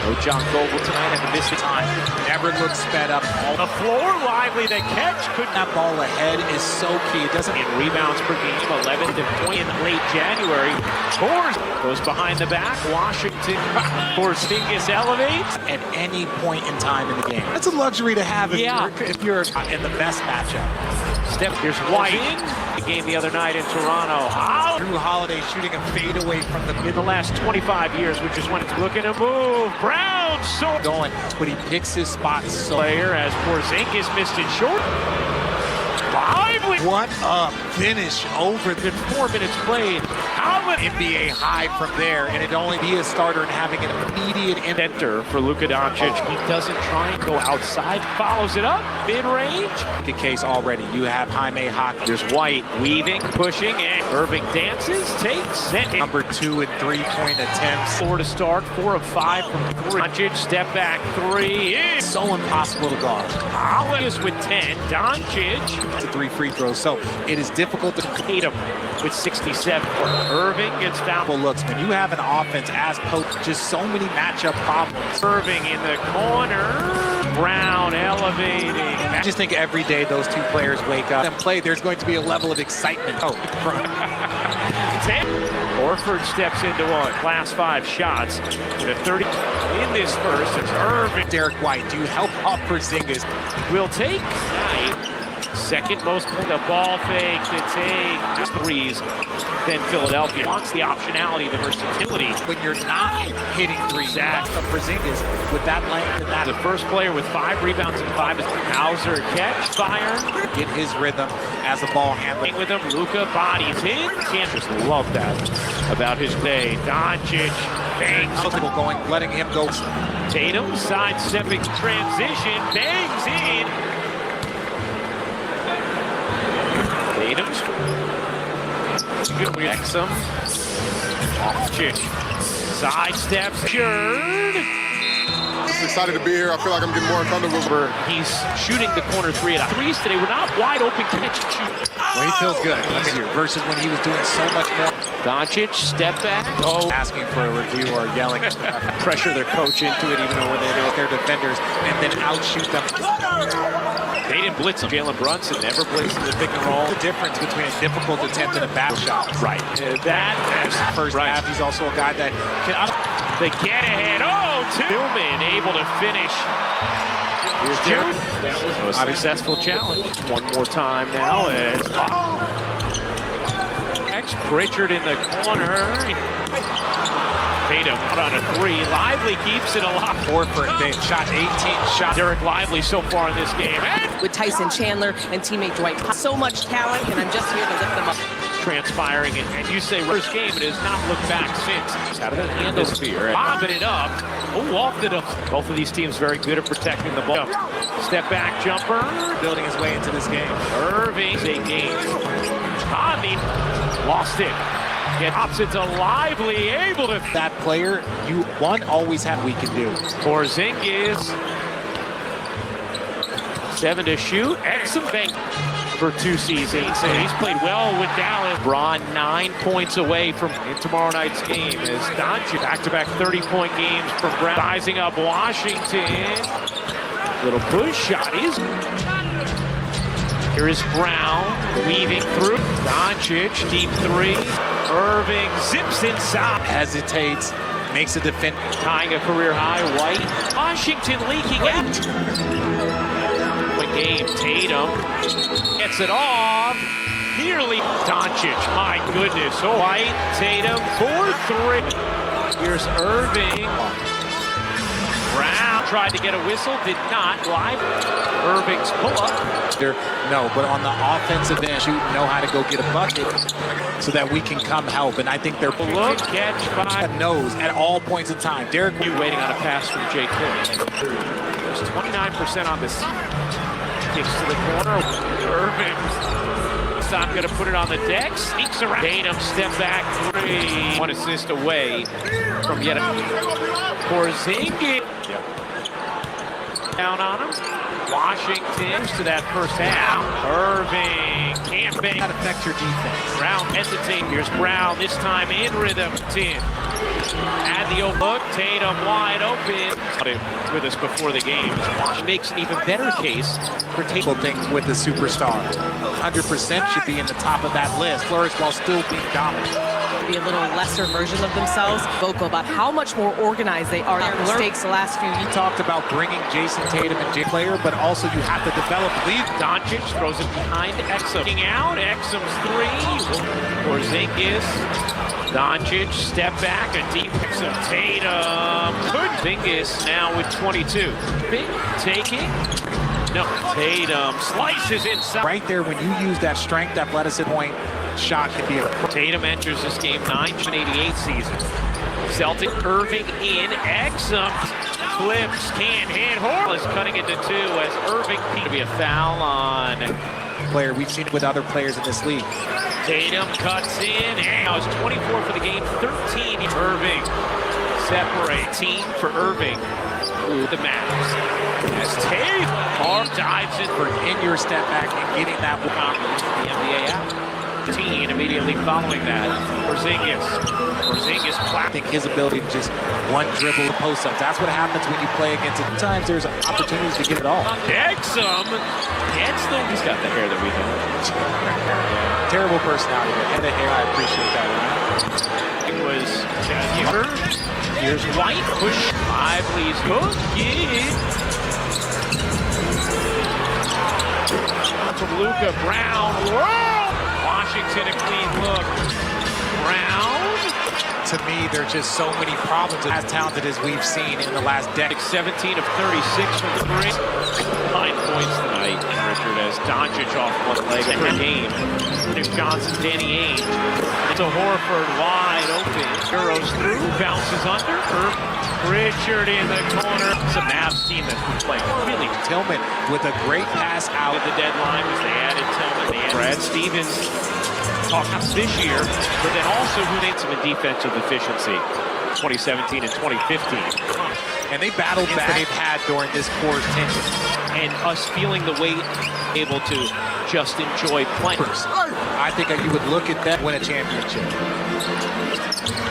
No John Goble tonight at the missed time. Never looks sped up. On the floor, Lively, the catch. Couldn't. That ball ahead is so key. It doesn't. In rebounds per game, 11th point in late January. Scores. Goes behind the back. Washington. Porzingis elevates. At any point in time in the game. That's a luxury to have if you're in the best matchup. Step. Here's White. The game the other night in Toronto. Drew Holiday shooting a fadeaway from the in the last 25 years, which is when it's looking to move. Brown so going, but he picks his spots so player as Porzingis missed it short. Lively. What a finish over the 4 minutes played. NBA high from there, and it'd only be a starter and having an immediate enter for Luka Doncic. He doesn't try and go outside, follows it up, mid-range. The case already. You have Jaime Hockey. There's White weaving, pushing, and Irving dances, takes it. Number 2 and 3-point attempts. 4 to start, 4 of 5 from 3. Doncic, step back 3. It's so impossible to guard. Hollis with 10. Doncic. To 3 free throws, so it is difficult to Tatum with 67. Irving gets down. Looks when you have an offense as coach, just so many matchup problems. Irving in the corner. Brown elevating. I just think every day those two players wake up and play, there's going to be a level of excitement. Horford steps into one. Last 5 shots. With a 30 in this first. It's Irving. Derek White, do you help off Porzingis? Will take. Second most the ball fake to take threes. Then Philadelphia wants the optionality, the versatility. When you're not hitting threes, Zach of Porzingis with that length and that. The first player with 5 rebounds and 5 is Hauser. Catch, fire. Get his rhythm as a ball handler. With him, Luka bodies in. Can't just love that about his day. Doncic bangs. Going, letting him go. Tatum sidestepping transition, bangs in. Tatum's good with Exum. Side steps. Just excited to be here. I feel like I'm getting more comfortable. He's shooting the corner 3 at threes today. We're not wide open catch and shoot. Well, he feels good here versus when he was doing so much more. Doncic, step back. Oh, asking for a review or yelling. Pressure their coach into it, even though when they do their defenders, and then outshoot them. They didn't blitz him. Jalen Brunson never blitzed in the pick and roll. The difference between a difficult attempt and a bad shot. Right. That's first half. He's also a guy that can. They get ahead. Oh, Tillman able to finish. Here's June. That was a successful challenge. One more time now. Pritchard in the corner. Tatum out on a 3. Lively keeps it alive. Horford, they shot 18 shots. Derek Lively so far in this game. With Tyson Chandler and teammate Dwight. So much talent, and I'm just here to lift them up. Transpiring, and you say first game, it has not looked back since. Out of the handle, bobbing it up. Oh, wafted up. Both of these teams very good at protecting the ball. Step back jumper. Building his way into this game. Irving's a game. Conley lost it. It hops it to Lively, able to. That player, you always have we can do. Porzingis. 7 to shoot. Excellent bank for 2 seasons. And he's played well with Dallas. Braun 9 points away from tomorrow night's game as Doncic back-to-back 30-point games from Brown. Sizing up Washington. Little push shot is. Here is Brown weaving through. Doncic, deep 3. Irving zips inside. Hesitates, makes a defense. Tying a career high. White. Washington leaking out. Game. Tatum gets it off. Nearly. Doncic. My goodness. White. Tatum. 4-3. Here's Irving. Brown tried to get a whistle. Did not. Live. Irving's pull-up. No, but on the offensive end, know how to go get a bucket so that we can come help. And I think they're look, catch by nose at all points of time. Derek, you waiting on a pass from Jay Cole. There's 29% on this. Kicks to the corner. Irving. Not going to put it on the deck. Sneaks around. Tatum step back 3. 1 assist away from yet a Porzingis. down on him. Washington to that first half. Irving can't bang. That affects your defense. Brown hesitates. Here's Brown, this time in rhythm. 10. And the look, Tatum wide open. With us before the game. Makes an even better case for Tatum. Things with the superstar. 100% should be in the top of that list. Flourish while still being dominant. Be a little lesser version of themselves. Vocal about how much more organized they are. Their mistakes the last few He weeks. talked about bringing Jason Tatum and Jay player, but also you have to develop lead. Doncic throws it behind Exum. Looking out, Exum's three. Porzingis. Doncic, step back, a deep Exum. Tatum. Porzingis now with 22. Big taking. No, Tatum slices inside. Right there, when you use that strength, athleticism point, shot can be a... Tatum enters this game 9-88 season. Celtic Irving in. Exum flips, can't hit. Horl is cutting it to 2 as Irving to be a foul on player. We've seen it with other players in this league. Tatum cuts in. And now it's 24 for the game, 13. Irving separate team for Irving. Ooh, the Mavs. As Tatum dives in for In your step back and getting that the NBA out. Immediately following that, Porzingis I think his ability to just one dribble post-ups. That's what happens when you play against it. Sometimes there's opportunities to get it all. Exum gets the. He's got the hair that we know. Terrible personality, but head of hair, I appreciate that. It was here's White push. Lively's hook. To Luka Brown. Whoa! Washington a clean look. Brown. To me, there's just so many problems as talented as we've seen in the last decade. 17 of 36 from the three. 9 points tonight, Richard, as Doncic off one leg per game. Nick Johnson, Danny Ainge. It's a Horford wide open. Euros through, bounces under. Richard in the corner. It's a Mavs team that's been playing really. Tillman with a great pass out At the deadline was they added Tillman. They added Brad Stevens. Talking this year, but then also who needs some defensive efficiency. 2017 and 2015. and they battled back they've had during this core's tension. And us feeling the weight, able to just enjoy playing. I think you would look at that, win a championship.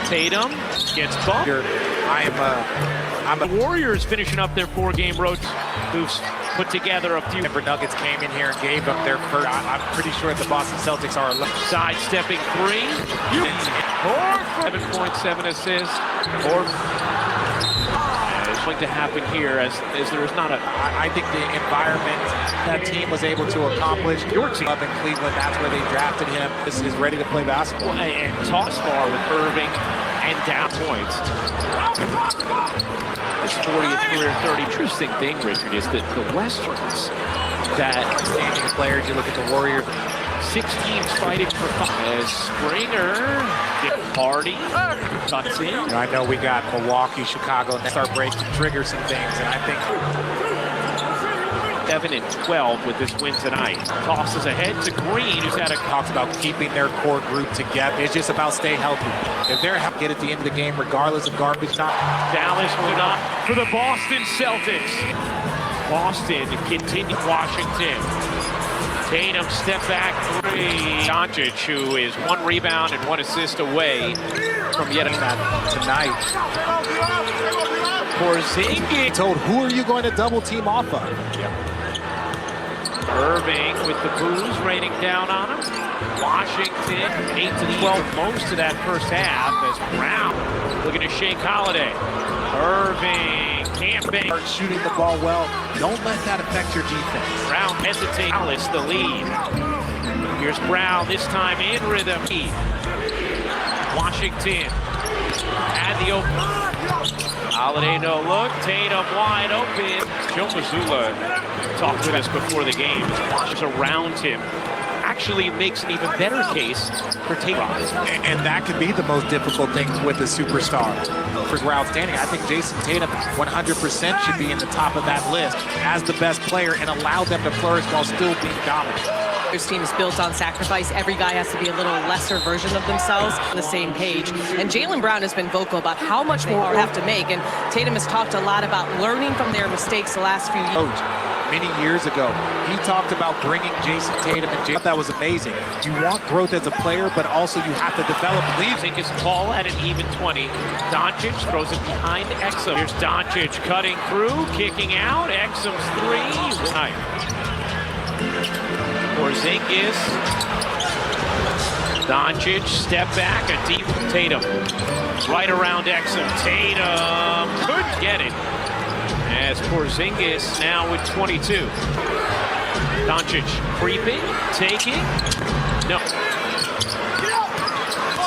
Tatum gets bumped. I'm The Warriors finishing up their 4-game road moves. Put together a few. Denver Nuggets came in here and gave them their first. I'm pretty sure the Boston Celtics are Sidestepping three. 7.7 assists. It's going to happen here as there is not a. I think the environment that team was able to accomplish. Your team up in Cleveland, that's where they drafted him. This is ready to play basketball. And toss far with Irving and down points. His 40th career 30. Interesting thing, Richard, is that the Westerns, that Standing players, you look at the Warriors. 6 teams fighting for 5. As Springer, Hardy, cuts in. I know we got Milwaukee, Chicago, and they start breaking, trigger some things, and I think 7 and 12 with this win tonight. Tosses ahead to Green, who's had a talks about keeping their core group together. It's just about stay healthy. If they're healthy, get at the end of the game, regardless of garbage time. Dallas went up for the Boston Celtics. Boston continued Washington. Tatum step back three. Doncic, who is 1 rebound and 1 assist away from yet another Tonight, Porzingis. told, who are you going to double team off of? Irving with the booze raining down on him. Washington 8 to 12 most of that first half as Brown looking to shake Holiday. Irving can't bang. Start shooting the ball well. Don't let that affect your defense. Brown hesitates. Dallas the lead. Here's Brown, this time in rhythm. Washington at the open. Holiday no look. Tatum wide open. Joe Mazzulla talked to us before the game. Watches around him. Actually makes an even better case for Tatum. And that could be the most difficult thing with a superstar. For outstanding, I think Jason Tatum 100% should be in the top of that list as the best player and allow them to flourish while still being dominant. This team is built on sacrifice. Every guy has to be a little lesser version of themselves on the same page. And Jaylen Brown has been vocal about how much more they have to make. And Tatum has talked a lot about learning from their mistakes the last few years. Many years ago, he talked about bringing Jason Tatum and Jaylen. That was amazing. You want growth as a player, but also you have to develop leads. Think his ball at an even 20. Doncic throws it behind Exum. Here's Doncic cutting through, kicking out. Exum's three. Right. Porzingis. Doncic, step back, a deep Tatum. Right around Exum. Tatum couldn't get it. As Porzingis now with 22. Doncic creeping, taking. No.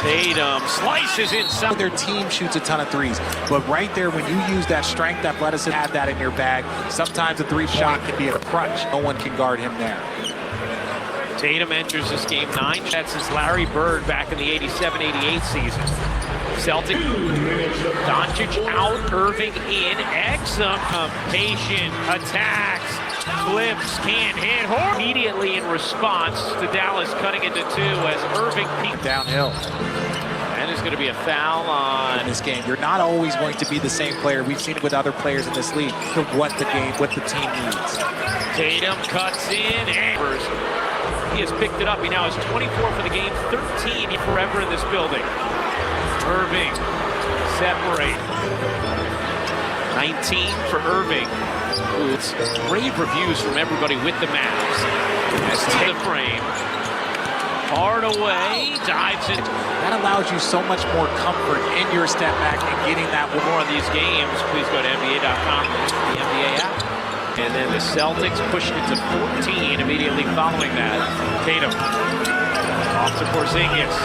Tatum slices inside. Their team shoots a ton of threes, but right there, when you use that strength, athleticism, have that in your bag, sometimes a three-shot can be a crutch. No one can guard him there. Tatum enters this game 9. That's his Larry Bird back in the 87-88 season. Celtics. Doncic out, Irving in. Exum, patient, attacks, flips, can't hit. Immediately in response to Dallas cutting into 2 as Irving peeked Downhill. And there's going to be a foul on In this game, you're not always going to be the same player. We've seen it with other players in this league to what the team needs. Tatum cuts in and he has picked it up. He now has 24 for the game, 13 forever in this building. Irving, separate. 19 for Irving. It's rave reviews from everybody with the Mavs. As to the frame. Hard away, dives in. That allows you so much more comfort in your step back and getting that. For more of these games, please go to NBA.com, the NBA app. And then the Celtics pushed it to 14 immediately following that. Tatum. Off to Porzingis.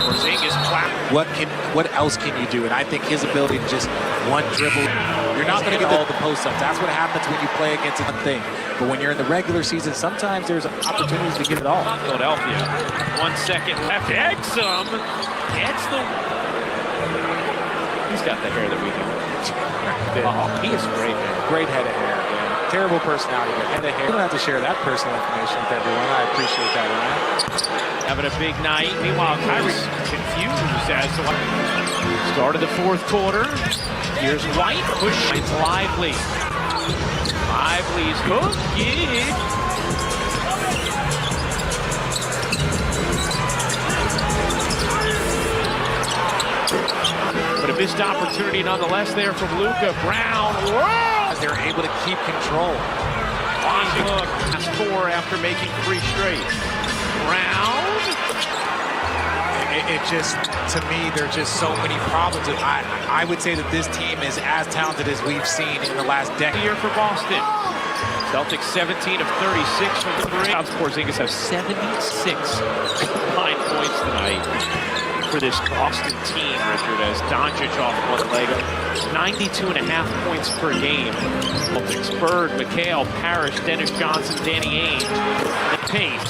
Porzingis clap. What else can you do? And I think his ability to just one dribble. You're not going to get all the post-ups. That's what happens when you play against one thing. But when you're in the regular season, sometimes there's opportunities to get it all. Philadelphia. 1 second left. Exum gets the. He's got the hair that we can. Oh, he is great, man. Great head of hair. Terrible personality, but head of hair. You don't have to share that personal information with everyone. I appreciate that, Ryan. Having a big night. Meanwhile, Kyrie's confused as to what. Start of the 4th quarter. Here's White. Push. It's Lively. Lively's hook. Yeah. But a missed opportunity nonetheless there from Luka. Brown. Whoa! They're able to keep control. On hook. Last 4 after making 3 straight. Brown. It just, to me, there's just so many problems. I would say that this team is as talented as we've seen in the last decade. Here for Boston. Celtics 17 of 36 from the 3. Porzingis have 76 combined points tonight for this Boston team, Richard, as Doncic off one leg. 92.5 points per game. Celtics, Bird, McHale, Parrish, Dennis Johnson, Danny Ainge. The pace.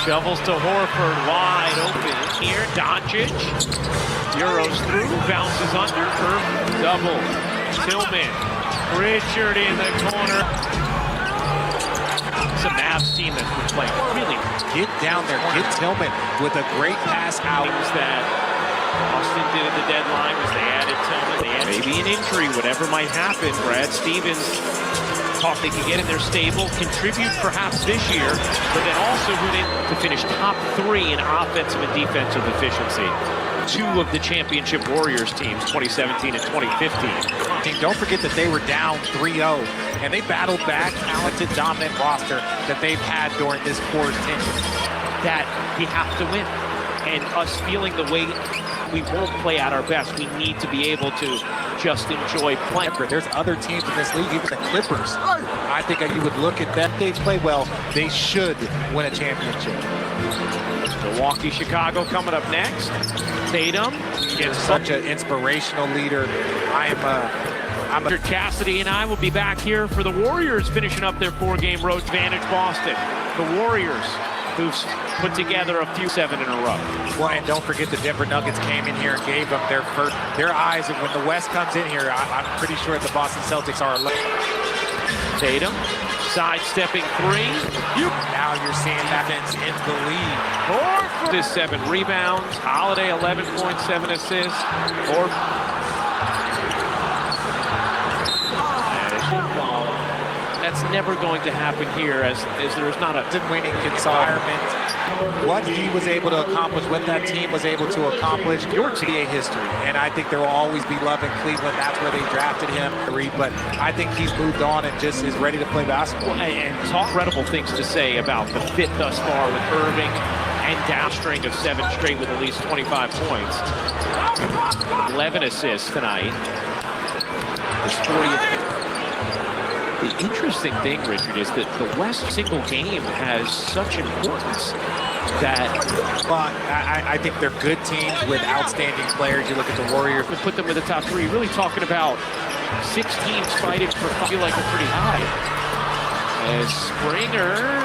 Shovels to Horford, wide open. Here, Doncic. Euros through, bounces under, curve, double. Tillman. Richard in the corner. It's a Mavs team that's been playing really. Get down there, get Tillman with a great pass out. That Boston did at the deadline was they added Tillman. They added maybe an injury, whatever might happen. Brad Stevens thought they could get in their stable, contribute perhaps this year, but then also who they to finish top 3 in offensive and defensive efficiency. 2 of the championship Warriors teams, 2017 and 2015. Don't forget that they were down 3-0, and they battled back talented, dominant roster that they've had during this core's tenure. That we have to win. And us feeling the way we won't play at our best, we need to be able to just enjoy playing. There's other teams in this league, even the Clippers. I think you would look at that. They play well. They should win a championship. Milwaukee, Chicago coming up next. Tatum is such an inspirational leader. Richard Cassidy and I will be back here for the Warriors finishing up their 4-game road advantage. Boston, the Warriors, who've put together a few 7 in a row. Well, and don't forget the Denver Nuggets came in here and gave them their eyes. And when the West comes in here, I'm pretty sure the Boston Celtics are. Tatum Sidestepping three. Now you're seeing that it's in the lead. This 7 rebounds. Holiday 11.7 assists. That's never going to happen here as there's not a Winning environment. What he was able to accomplish, what that team was able to accomplish, your NBA history. And I think there will always be love in Cleveland. That's where they drafted him. But I think he's moved on and just is ready to play basketball. And talk incredible things to say about the fit thus far with Irving and downstring of 7 straight with at least 25 points. 11 assists tonight. His 40th. The interesting thing, Richard, is that the West single game has such importance that... But I think they're good teams with outstanding players. You look at the Warriors. To put them in the top 3, really talking about 6 teams fighting for feel like they're pretty high. As Springer...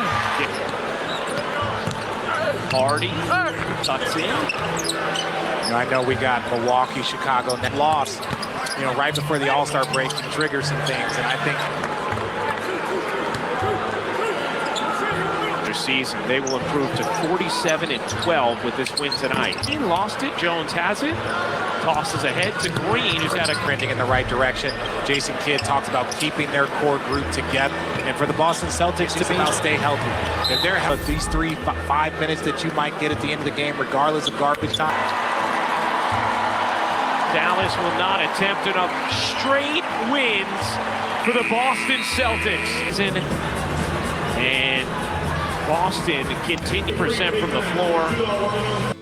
Hardy tucks in. I know we got Milwaukee, Chicago, and lost, right before the All-Star break can trigger some things, and I think season they will improve to 47-12 with this win tonight. He lost it. Jones has it. Tosses ahead to Green, who's got a trending in the right direction. Jason Kidd talks about keeping their core group together, and for the Boston Celtics, it's about stay healthy. If they're healthy, these 3-5 minutes that you might get at the end of the game, regardless of garbage time. Dallas will not attempt enough straight wins for the Boston Celtics. And Boston continue percent from the floor.